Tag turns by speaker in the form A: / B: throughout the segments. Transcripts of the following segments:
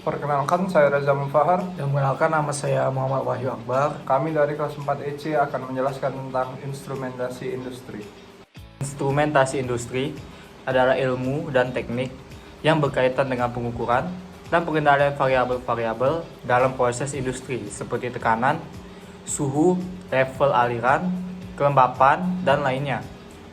A: Perkenalkan, saya Reza Mufahar.
B: Dan mengenalkan, nama saya Muhammad Wahyu Akbar.
A: Kami dari kelas 4 EC akan menjelaskan tentang instrumentasi industri.
B: Instrumentasi industri adalah ilmu dan teknik yang berkaitan dengan pengukuran dan pengendalian variabel-variabel dalam proses industri seperti tekanan, suhu, level aliran, kelembapan, dan lainnya.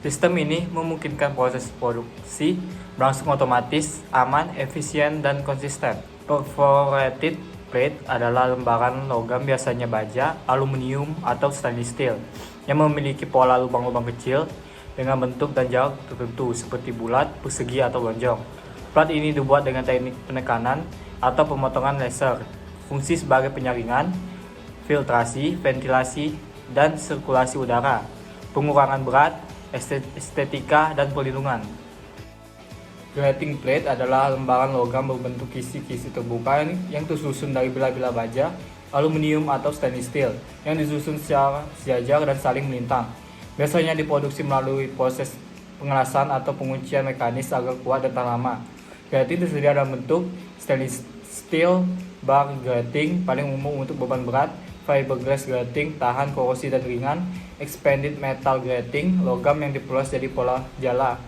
B: Sistem ini memungkinkan proses produksi berlangsung otomatis, aman, efisien, dan konsisten. Perforated plate adalah lembaran logam, biasanya baja, aluminium, atau stainless steel, yang memiliki pola lubang-lubang kecil dengan bentuk dan jarak tertentu seperti bulat, persegi, atau lonjong. Plat ini dibuat dengan teknik penekanan atau pemotongan laser. Fungsi sebagai penyaringan, filtrasi, ventilasi, dan sirkulasi udara, pengurangan berat, estetika, dan perlindungan. Grating plate adalah lembaran logam berbentuk kisi-kisi terbuka yang tersusun dari bila-bila baja, aluminium, atau stainless steel yang disusun secara sejajar dan saling melintang. Biasanya diproduksi melalui proses pengelasan atau penguncian mekanis agar kuat dan tahan lama. Grating tersedia dalam bentuk stainless steel bar grating paling umum untuk beban berat, fiberglass grating tahan korosi dan ringan, expanded metal grating logam yang diperluas jadi pola jala.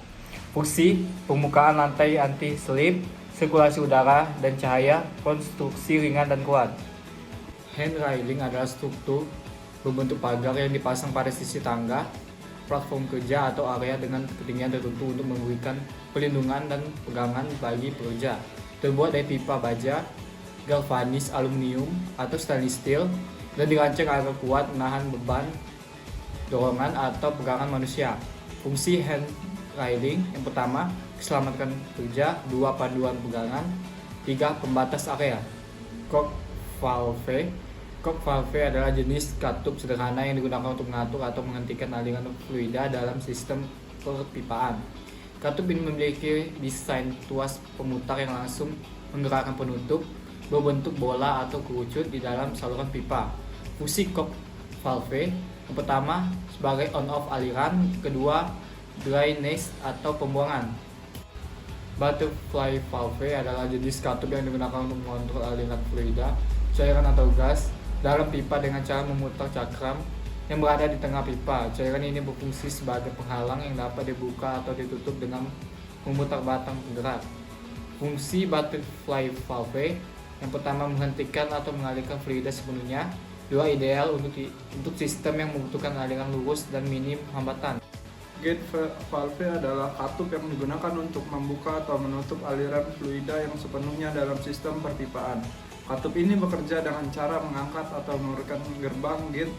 B: Fungsi permukaan lantai anti-slip, sirkulasi udara dan cahaya, konstruksi ringan dan kuat. Hand railing adalah struktur berbentuk pagar yang dipasang pada sisi tangga, platform kerja atau area dengan ketinggian tertentu untuk memberikan perlindungan dan pegangan bagi pekerja. Terbuat dari pipa baja, galvanis, aluminium, atau stainless steel dan dirancang agar kuat menahan beban, dorongan, atau pegangan manusia. Fungsi hand railing yang pertama, keselamatan kerja. 2, panduan pegangan. 3, pembatas area. Cork valve. Cork valve adalah jenis katup sederhana yang digunakan untuk mengatur atau menghentikan aliran fluida dalam sistem perpipaan. Katup ini memiliki desain tuas pemutar yang langsung menggerakkan penutup berbentuk bola atau kerucut di dalam saluran pipa. Fungsi cork valve yang pertama sebagai on-off aliran, kedua drainage atau pembuangan. Butterfly valve adalah jenis katup yang digunakan untuk mengontrol aliran fluida, cairan atau gas dalam pipa dengan cara memutar cakram yang berada di tengah pipa. Cairan ini berfungsi sebagai penghalang yang dapat dibuka atau ditutup dengan memutar batang penggerak. Fungsi butterfly valve yang pertama menghentikan atau mengalirkan fluida sepenuhnya. 2, ideal untuk sistem yang membutuhkan aliran lurus dan minim hambatan.
A: Gate valve adalah katup yang digunakan untuk membuka atau menutup aliran fluida yang sepenuhnya dalam sistem perpipaan. Katup ini bekerja dengan cara mengangkat atau menurunkan gerbang gate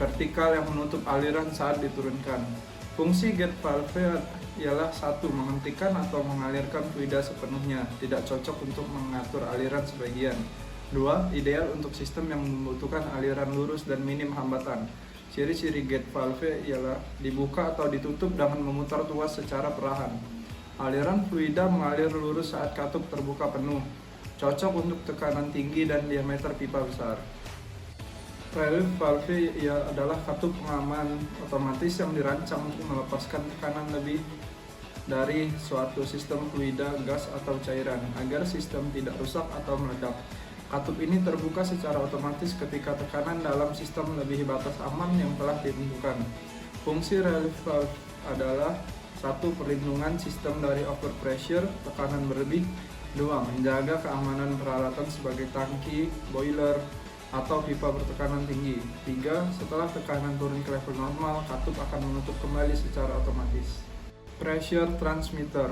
A: vertikal yang menutup aliran saat diturunkan. Fungsi gate valve ialah 1, menghentikan atau mengalirkan fluida sepenuhnya, tidak cocok untuk mengatur aliran sebagian. 2, ideal untuk sistem yang membutuhkan aliran lurus dan minim hambatan. Ciri-ciri gate valve ialah dibuka atau ditutup dengan memutar tuas secara perlahan. Aliran fluida mengalir lurus saat katup terbuka penuh. Cocok untuk tekanan tinggi dan diameter pipa besar. Relief valve adalah katup pengaman otomatis yang dirancang untuk melepaskan tekanan lebih dari suatu sistem fluida, gas, atau cairan agar sistem tidak rusak atau meledak. Katup ini terbuka secara otomatis ketika tekanan dalam sistem melebihi batas aman yang telah ditentukan. Fungsi relief valve adalah 1, perlindungan sistem dari overpressure, tekanan berlebih. 2, menjaga keamanan peralatan sebagai tangki, boiler, atau pipa bertekanan tinggi. 3, setelah tekanan turun ke level normal, katup akan menutup kembali secara otomatis. Pressure transmitter.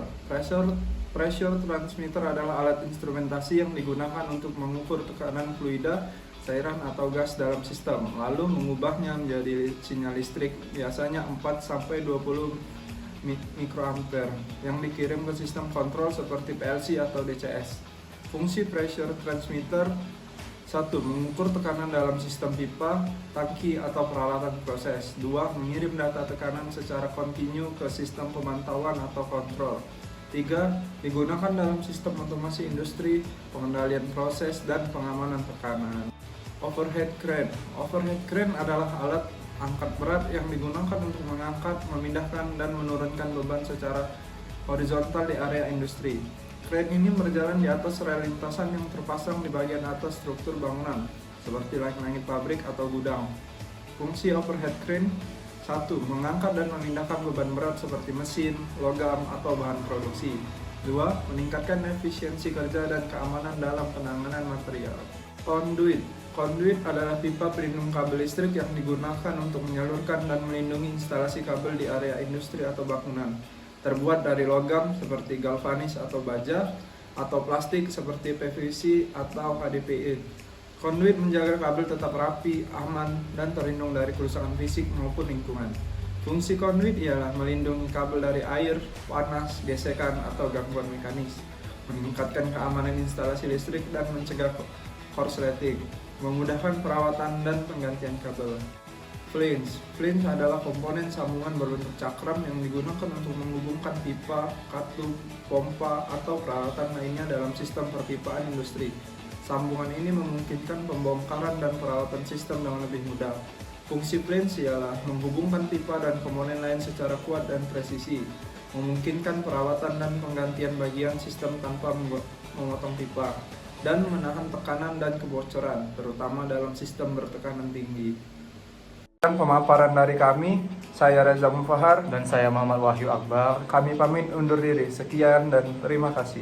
A: Pressure transmitter adalah alat instrumentasi yang digunakan untuk mengukur tekanan fluida, cairan, atau gas dalam sistem, lalu mengubahnya menjadi sinyal listrik, biasanya 4-20 mikroampere, yang dikirim ke sistem kontrol seperti PLC atau DCS. Fungsi pressure transmitter: 1, mengukur tekanan dalam sistem pipa, tangki, atau peralatan proses. 2, mengirim data tekanan secara kontinu ke sistem pemantauan atau kontrol. 3, digunakan dalam sistem otomasi industri, pengendalian proses, dan pengamanan tekanan. Overhead crane. Overhead crane adalah alat angkat berat yang digunakan untuk mengangkat, memindahkan, dan menurunkan beban secara horizontal di area industri. Kren ini berjalan di atas rel lintasan yang terpasang di bagian atas struktur bangunan, seperti langit pabrik atau gudang. Fungsi overhead crane: 1. Mengangkat dan memindahkan beban berat seperti mesin, logam, atau bahan produksi. 2. Meningkatkan efisiensi kerja dan keamanan dalam penanganan material. Conduit: Conduit adalah pipa pelindung kabel listrik yang digunakan untuk menyalurkan dan melindungi instalasi kabel di area industri atau bangunan. Terbuat dari logam seperti galvanis atau baja, atau plastik seperti PVC atau HDPE. Conduit menjaga kabel tetap rapi, aman, dan terlindung dari kerusakan fisik maupun lingkungan. Fungsi conduit ialah melindungi kabel dari air, panas, gesekan, atau gangguan mekanis, meningkatkan keamanan instalasi listrik, dan mencegah korsleting, memudahkan perawatan dan penggantian kabel. Flange adalah komponen sambungan berbentuk cakram yang digunakan untuk menghubungkan pipa, katup, pompa, atau peralatan lainnya dalam sistem perpipaan industri. Sambungan ini memungkinkan pembongkaran dan perawatan sistem dengan lebih mudah. Fungsi flange ialah menghubungkan pipa dan komponen lain secara kuat dan presisi, memungkinkan perawatan dan penggantian bagian sistem tanpa memotong pipa, dan menahan tekanan dan kebocoran, terutama dalam sistem bertekanan tinggi. Pemaparan dari kami, saya Reza Mufahar
B: Dan saya Muhammad Wahyu Akbar.
A: Kami pamit undur diri. Sekian dan terima kasih.